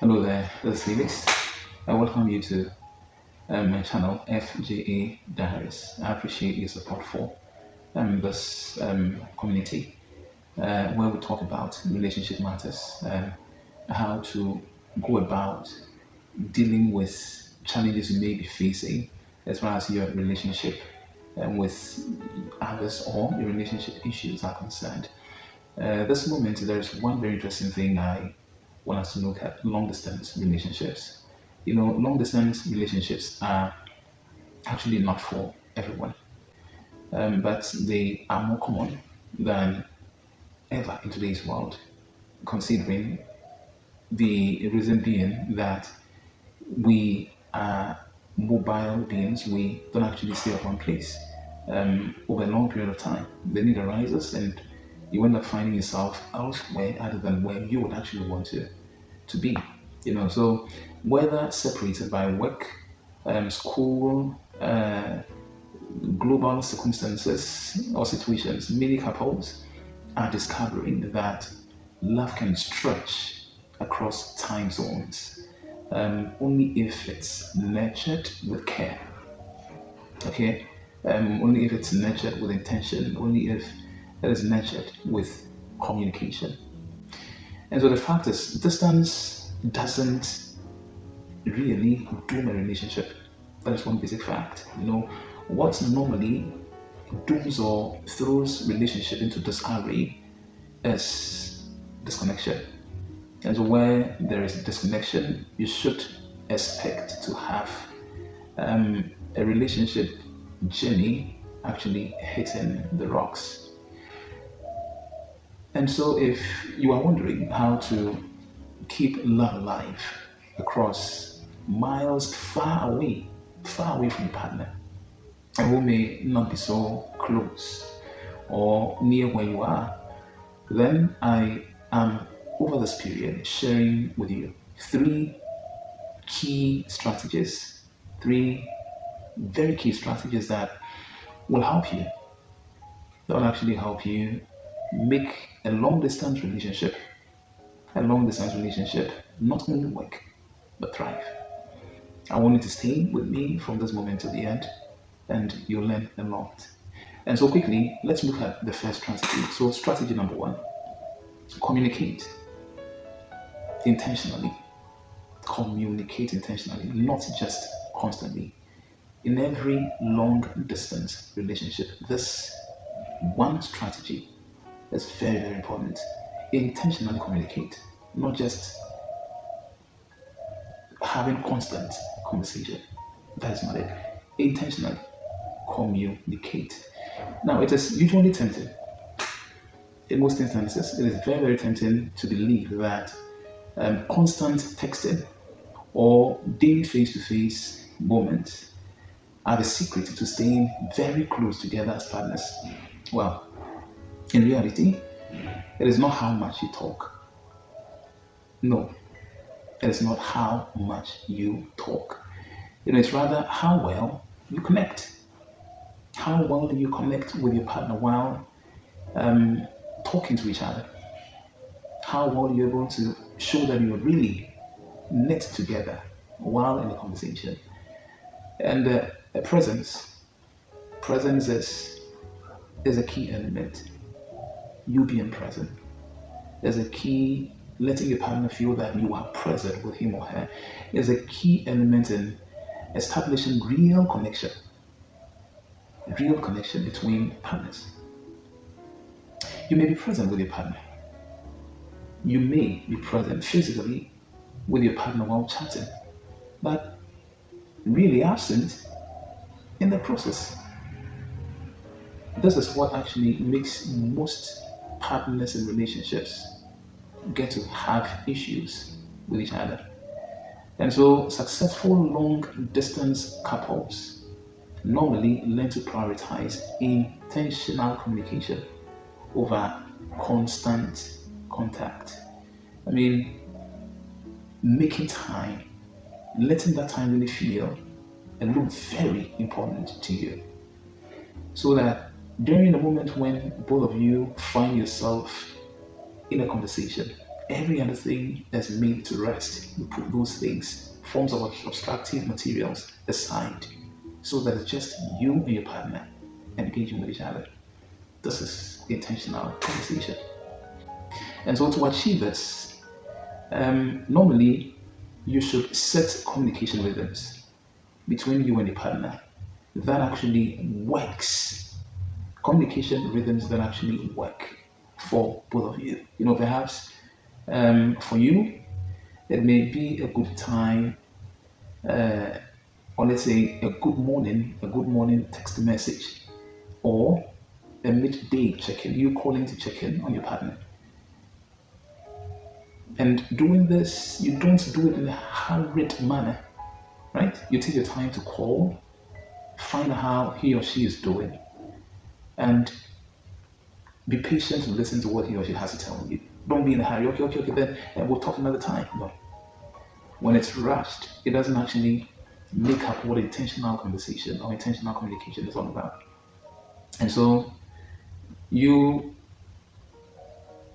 Hello there, this is Felix. I welcome you to my channel, FJA Diaries. I appreciate your support for this community where we talk about relationship matters, how to go about dealing with challenges you may be facing as far as your relationship with others or your relationship issues are concerned. This moment, there's one very interesting thing I want us to look at: long distance relationships. Long distance relationships are actually not for everyone, but they are more common than ever in today's world, considering the reason being that we are mobile beings. We don't actually stay at one place over a long period of time. The need arises, and you end up finding yourself elsewhere other than where you would actually want to be. So whether separated by work, school, global circumstances or situations, many couples are discovering that love can stretch across time zones, only if it's nurtured with care. Okay, only if it's nurtured with intention, only if it is nurtured with communication. And so the fact is, distance doesn't really doom a relationship. That is one basic fact. What normally dooms or throws relationship into disarray is disconnection. And so where there is disconnection, you should expect to have a relationship journey actually hitting the rocks. And so if you are wondering how to keep love alive across miles far away from your partner, and who may not be so close or near where you are, then I am over this period sharing with you three key strategies, three very key strategies that will help you, that will actually help you make a long distance relationship not only work but thrive. I want you to stay with me from this moment to the end, and you'll learn a lot. And so quickly, let's look at the first strategy. So strategy number one: communicate intentionally. Communicate intentionally, not just constantly. In every long distance relationship, this one strategy is very, very important. Intentionally communicate, not just having constant conversation. That is not it. Intentionally communicate. Now, it is usually tempting, in most instances, it is very, very tempting to believe that constant texting or daily face to face moments are the secret to staying very close together as partners. Well, in reality, it is not how much you talk. No, it is not how much you talk. It's rather how well you connect. How well do you connect with your partner while talking to each other? How well are you able to show that you're really knit together while in the conversation? And presence is a key element. You being present is a key. Letting your partner feel that you are present with him or her is a key element in establishing real connection between partners. You may be present with your partner. You may be present physically with your partner while chatting, but really absent in the process. This is what actually makes most partners in relationships get to have issues with each other. And so successful long distance couples normally learn to prioritize intentional communication over constant contact. I mean, making time, letting that time really feel and look very important to you. So that during the moment when both of you find yourself in a conversation, Every other thing is made to rest. You put those things, forms of obstructive materials, aside so that it's just you and your partner engaging with each other. This is intentional conversation. And so to achieve this, normally you should set communication rhythms between you and your partner that actually works. Communication rhythms that actually work for both of you. Perhaps for you, it may be a good time, or let's say a good morning text message, or a midday check-in, you calling to check in on your partner. And doing this, you don't do it in a hurried manner, right? You take your time to call, find out how he or she is doing, and be patient to listen to what he or she has to tell you. Don't be in a hurry. Okay, then we'll talk another time. No. When it's rushed, it doesn't actually make up what intentional conversation or intentional communication is all about. And so you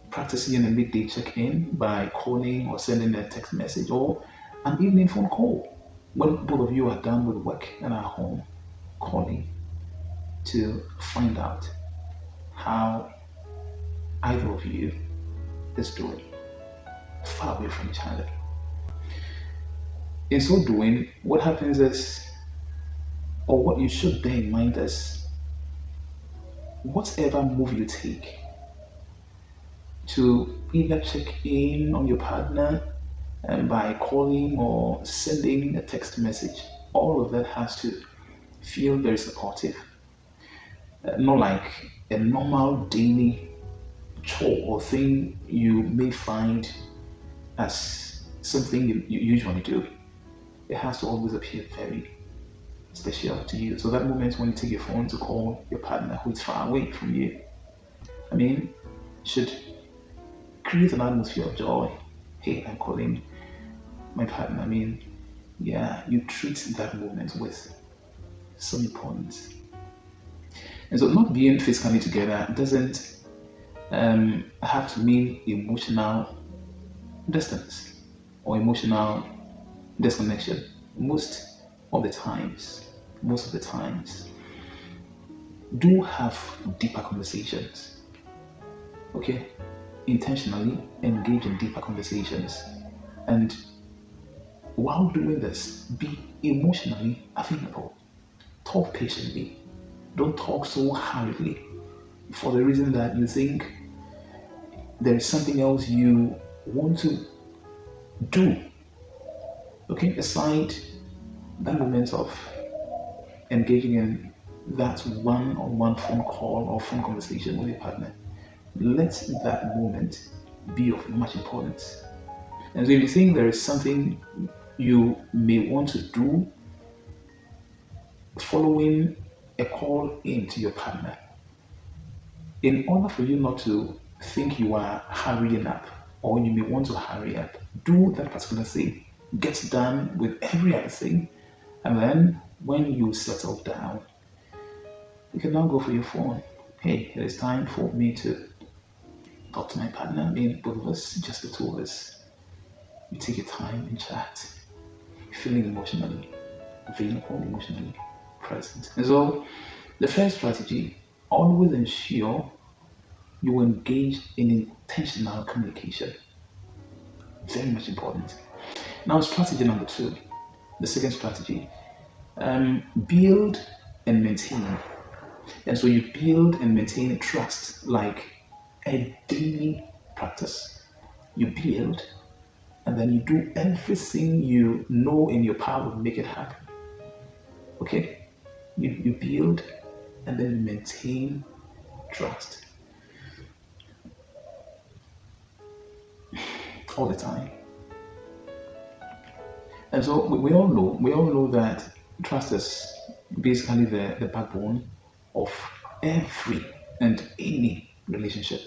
practicing a midday check-in by calling or sending a text message or an evening phone call when both of you are done with work and are home, calling to find out how either of you is doing, far away from each other. In so doing, what happens is, or what you should bear in mind is, whatever move you take to either check in on your partner by calling or sending a text message, all of that has to feel very supportive. Not like a normal daily chore or thing you may find as something you usually do. It has to always appear very special to you. So that moment when you take your phone to call your partner who is far away from you, should create an atmosphere of joy. Hey, I'm calling my partner. You treat that moment with some importance. And so not being physically together doesn't have to mean emotional distance or emotional disconnection. Most of the times, do have deeper conversations. Okay? Intentionally engage in deeper conversations. And while doing this, be emotionally available. Talk patiently. Don't talk so hurriedly for the reason that you think there is something else you want to do. Okay, aside that moment of engaging in that one-on-one phone call or phone conversation with your partner, let that moment be of much importance. And so if you think there is something you may want to do following a call in to your partner, in order for you not to think you are hurrying up or you may want to hurry up, do that particular thing, get done with every other thing, and then when you settle down, you can now go for your phone. Hey, it is time for me to talk to my partner. Both of us, just the two of us. You take your time and chat, feeling emotionally available, emotionally present. And so, the first strategy, always ensure you engage in intentional communication. Very much important. Now, strategy number 2, the second strategy, build and maintain. And so you build and maintain trust like a daily practice. You build and then you do everything you know in your power to make it happen. Okay? You build and then you maintain trust all the time. And so we all know that trust is basically the backbone of every and any relationship.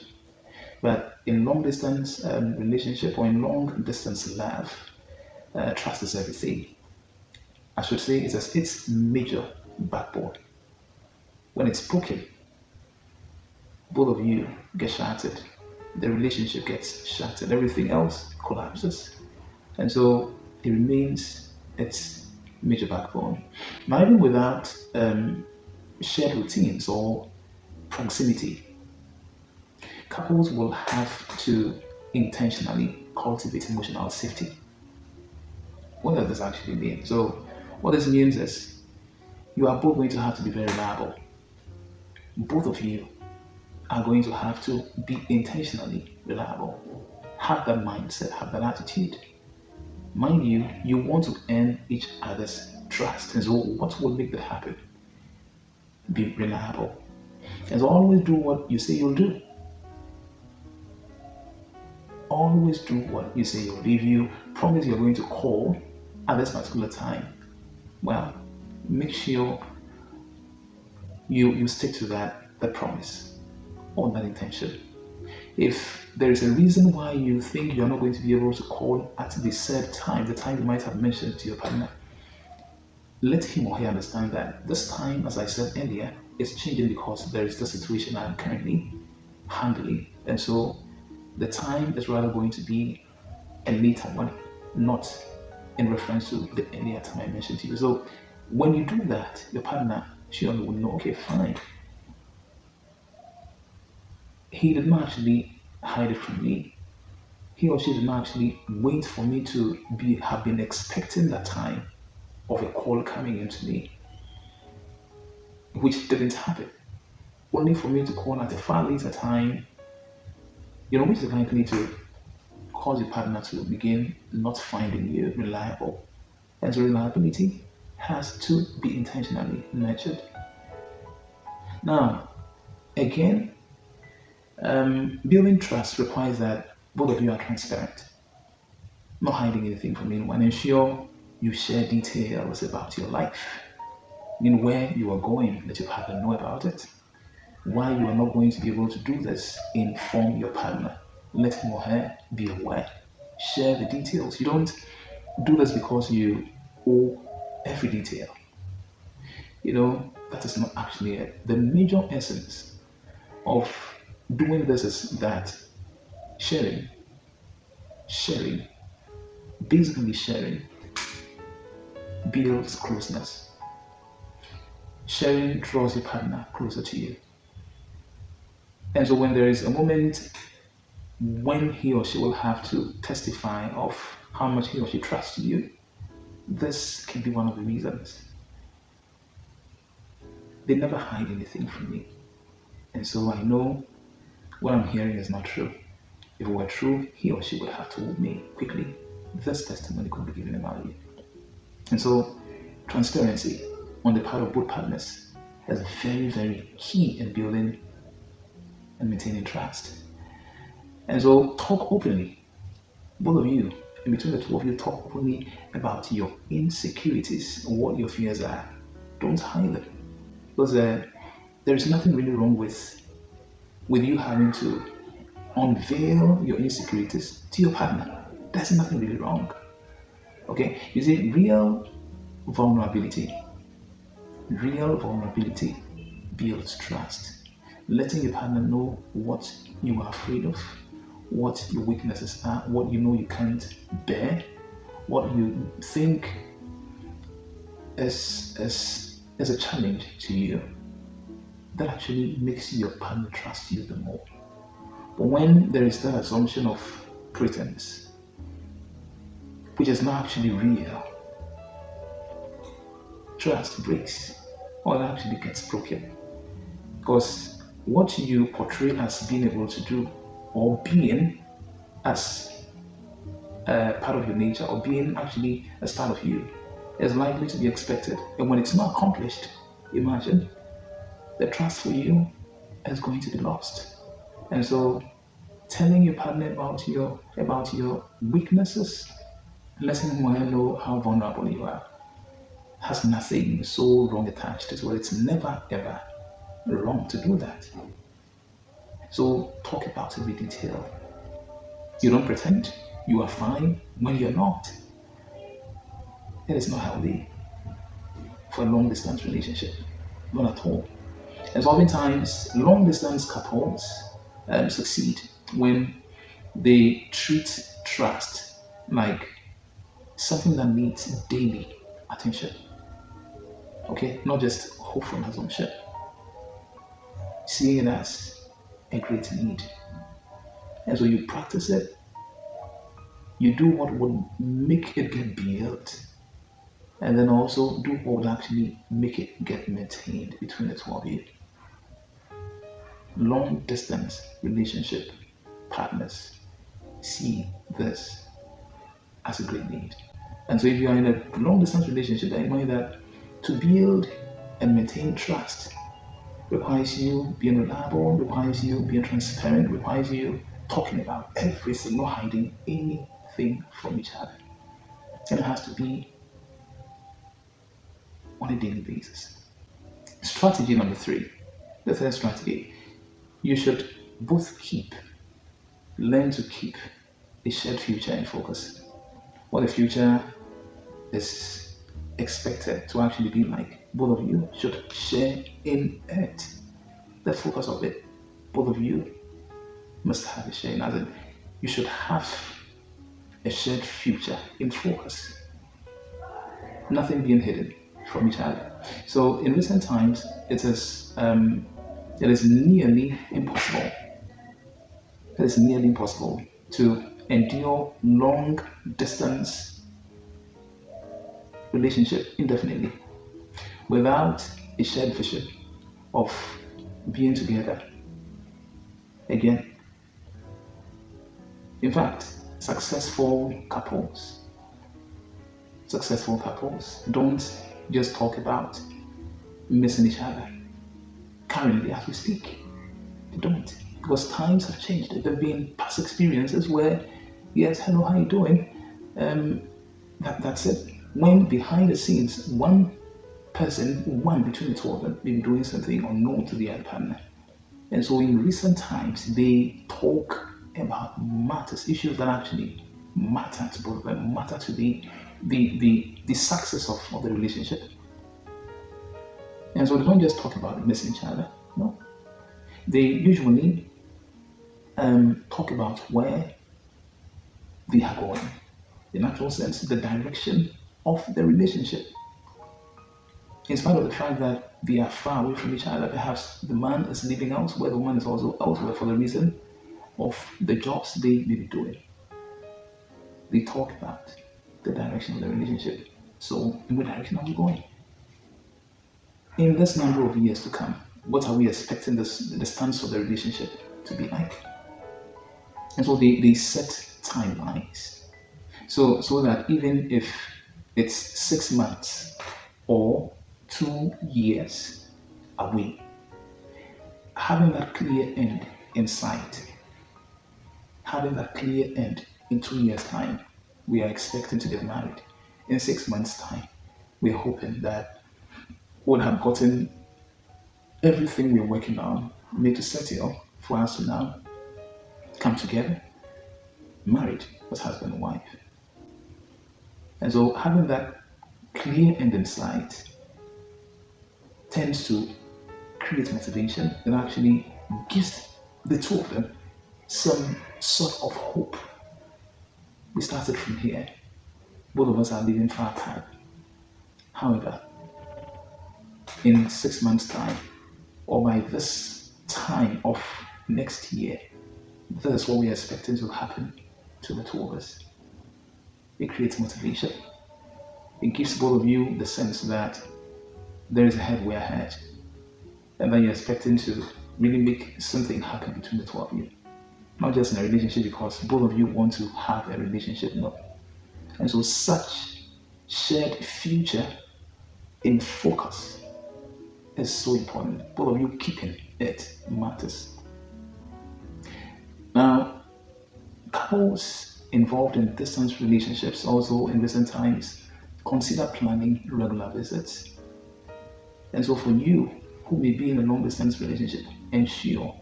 But in long distance relationship or in long distance love, trust is everything. I should say it's its major backbone. When it's broken, both of you get shattered. the relationship gets shattered, everything else collapses. And so it remains its major backbone. Now, even without shared routines or proximity, couples will have to intentionally cultivate emotional safety. What does this actually mean? So, what this means is you are both going to have to be very reliable. Both of you are going to have to be intentionally reliable. Have that mindset, have that attitude. Mind you, you want to earn each other's trust. And so, what will make that happen? Be reliable. And so, always do what you say you'll do. Always do what you say you'll do. If you promise you're going to call at this particular time, well, make sure you stick to that promise or that intention. If there is a reason why you think you're not going to be able to call at the said time, the time you might have mentioned to your partner, let him or her understand that this time, as I said earlier, is changing because there is the situation I'm currently handling. And so the time is rather going to be a later one, not in reference to the earlier time I mentioned to you. So when you do that, your partner surely will know, okay, fine. He did not actually hide it from me. He or she did not actually wait for me to have been expecting that time of a call coming into me, which didn't happen. Only for me to call at a far later time, which is likely to cause your partner to begin not finding you reliable. And so reliability has to be intentionally nurtured. Now, again, building trust requires that both of you are transparent, not hiding anything from anyone. Ensure you share details about your life, where you are going, let your partner know about it. Why you are not going to be able to do this, inform your partner. Let him or her be aware. Share the details. You don't do this because you owe every detail. That is not actually it. The major essence of doing this is that sharing, basically sharing builds closeness. Sharing draws your partner closer to you. And so when there is a moment when he or she will have to testify of how much he or she trusts you, this can be one of the reasons. They never hide anything from me. And so I know what I'm hearing is not true. If it were true, he or she would have told me quickly. This testimony could be given a value. And so transparency on the part of both partners is very, very key in building and maintaining trust. And so talk openly. Both of you, in between the two of you, talk openly about your insecurities, what your fears are. Don't hide them. Because there is nothing really wrong with you having to unveil your insecurities to your partner. There's nothing really wrong. Okay? You see, real vulnerability builds trust. Letting your partner know what you are afraid of, what your weaknesses are, what you know you can't bear, what you think is a challenge to you. That actually makes your partner trust you the more. But when there is that assumption of pretense, which is not actually real, trust breaks, or it actually gets broken. Because what you portray as being able to do, or being as a part of your nature, or being actually a part of you, is likely to be expected. And when it's not accomplished, imagine the trust for you is going to be lost. And so telling your partner about your weaknesses, letting him know how vulnerable you are, has nothing so wrong attached to it. It's never ever wrong to do that. So talk about every detail. You don't pretend you are fine when you're not. It is not healthy for a long distance relationship. Not at all. And so oftentimes long distance couples succeed when they treat trust like something that needs daily attention. Okay, not just hopeful assumption. Seeing it as a great need. And so you practice it, you do what would make it get built, and then also do what would actually make it get maintained between the two of you. Long distance relationship partners see this as a great need. And so if you are in a long distance relationship, then you know that to build and maintain trust requires you being reliable, requires you being transparent, requires you talking about everything, not hiding anything from each other. And it has to be on a daily basis. Strategy number 3, the third strategy, you should both learn to keep a shared future in focus. What the future is expected to actually be like, both of you should share in it. The focus of it, both of you must have a share in it. You should have a shared future in focus. Nothing being hidden from each other. So in recent times, it is nearly impossible. It is nearly impossible to endure long distance relationship indefinitely without a shared vision of being together again. In fact, successful couples don't just talk about missing each other currently as we speak. They don't, because times have changed. There have been past experiences where, yes, hello, how you doing? That's it. When behind the scenes, one between the two of them, may be doing something unknown to the other partner. And so in recent times, they talk about issues that actually matter to both of them, matter to the success of the relationship. And so they don't just talk about missing each other. No. They usually talk about where they are going, in actual sense, the direction of the relationship. In spite of the fact that they are far away from each other, perhaps the man is living elsewhere, the woman is also elsewhere for the reason of the jobs they may be doing. They talk about the direction of the relationship. So, in what direction are we going? In this number of years to come, what are we expecting the stance of the relationship to be like? And so they set timelines. So that even if it's 6 months or 2 years away, having that clear end in sight, having that clear end in 2 years' time, we are expecting to get married. In 6 months' time, we're hoping that we'll have gotten everything we're working on made to settle for us to now come together, married as husband and wife. And so having that clear end in sight tends to create motivation and actually gives the two of them some sort of hope. We started from here. Both of us are living far apart. However, in 6 months' time, or by this time of next year, this is what we are expecting to happen to the two of us. It creates motivation. It gives both of you the sense that there is a headway ahead, and that you're expecting to really make something happen between the two of you. Not just in a relationship because both of you want to have a relationship, no. And so such shared future in focus is so important. Both of you keeping it matters. Now, couples involved in distance relationships also in recent times consider planning regular visits. And so for you who may be in a long distance relationship, ensure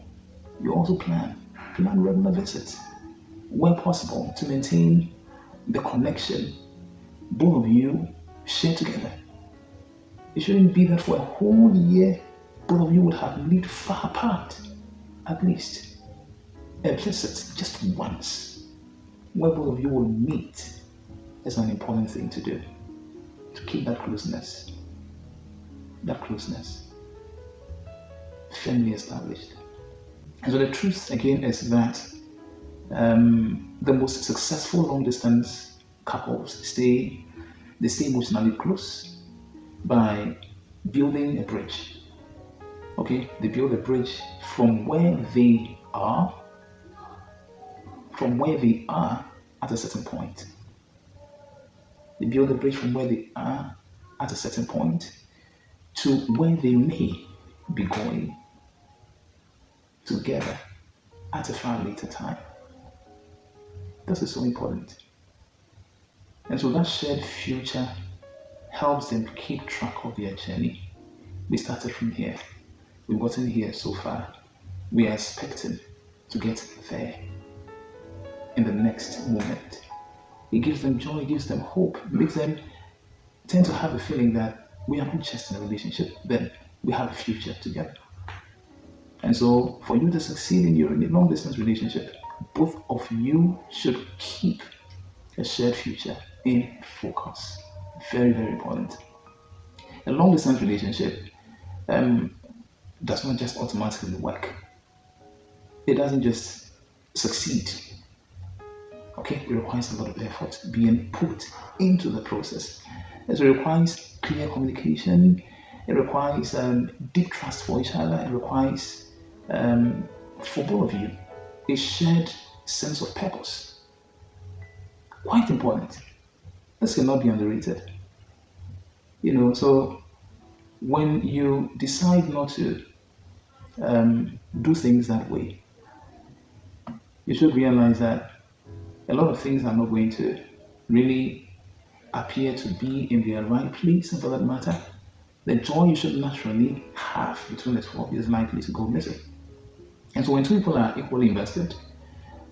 you also plan regular visits where possible to maintain the connection both of you share together. It shouldn't be that for a whole year both of you would have lived far apart, at least. a visit just once, where both of you will meet, is an important thing to do to keep that closeness firmly established. And so the truth again is that the most successful long distance couples they stay emotionally close by building a bridge. Okay, they build a bridge from where they are at a certain point. They build a bridge from where they are at a certain point to where they may be going together at a far later time. This is so important. And so that shared future helps them keep track of their journey. We started from here. We've gotten here so far. We are expecting to get there in the next moment. It gives them joy, it gives them hope, it makes them tend to have a feeling that we are not just in a relationship, then we have a future together. And so for you to succeed in your long distance relationship, both of you should keep a shared future in focus. Very, very important. A long distance relationship does not just automatically work. It doesn't just succeed. Okay, it requires a lot of effort being put into the process. It requires clear communication. It requires deep trust for each other. It requires, for both of you, a shared sense of purpose. Quite important. This cannot be underrated. So when you decide not to do things that way, you should realize that a lot of things are not going to really appear to be in their right place, and for that matter, the joy you should naturally have between the two of you is likely to go missing. And so when two people are equally invested,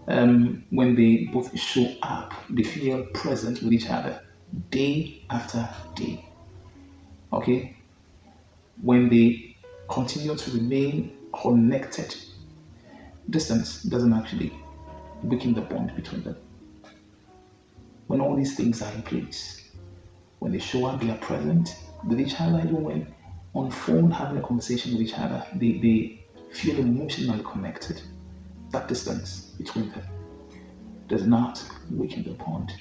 when they both show up, they feel present with each other day after day. Okay? When they continue to remain connected, distance doesn't actually weaken the bond between them. When all these things are in place, when they show up, they are present with each other, even when on phone having a conversation with each other, they feel emotionally connected. That distance between them does not weaken the bond.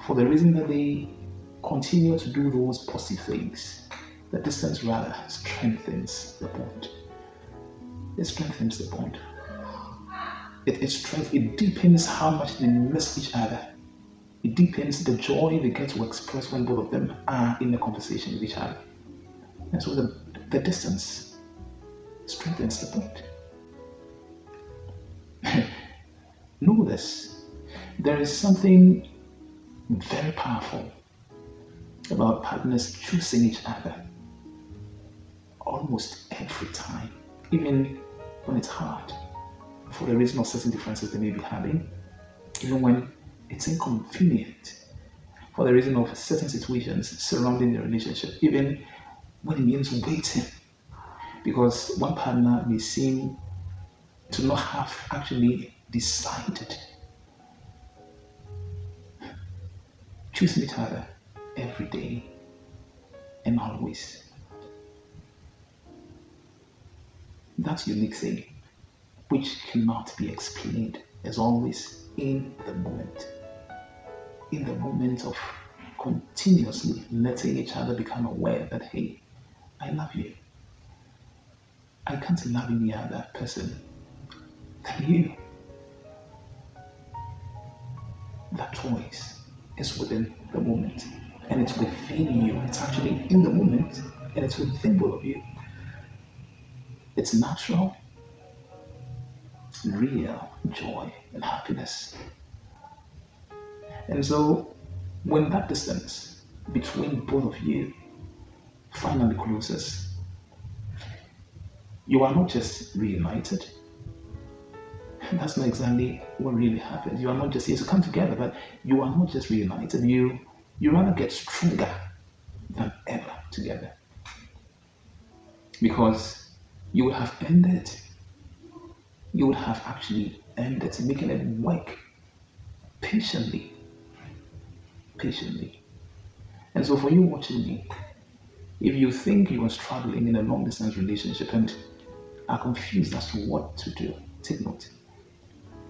For the reason that they continue to do those positive things, the distance rather strengthens the bond. It strengthens the bond. It deepens how much they miss each other. It deepens the joy they get to express when both of them are in a conversation with each other. And so the distance strengthens the bond. Know this. There is something very powerful about partners choosing each other almost every time, even when it's hard, for the reason of certain differences they may be having, even when it's inconvenient, for the reason of certain situations surrounding the relationship, even when it means waiting, because one partner may seem to not have actually decided. Choosing each other every day and always. That unique thing, which cannot be explained, is always in the moment. In the moment of continuously letting each other become aware that, hey, I love you. I can't love any other person than you. That choice is within the moment, and it's within you. It's actually in the moment, and it's within both of you. It's natural, real joy and happiness. And so when that distance between both of you finally closes, you are not just reunited. That's not exactly what really happens. You are not just here to come together, but you are not just reunited. You rather get stronger than ever together. Because you will have ended you would have actually earned it, making it work patiently, patiently. And so for you watching me, if you think you are struggling in a long distance relationship and are confused as to what to do, take note.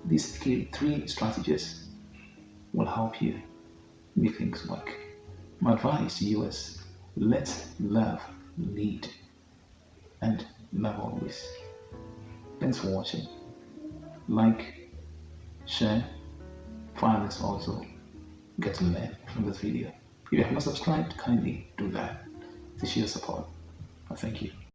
These three strategies will help you make things work. My advice to you is let love lead and love always. Thanks for watching. Like, share, find this also. Get to learn from this video. If you have not subscribed, kindly do that to show your support. Thank you.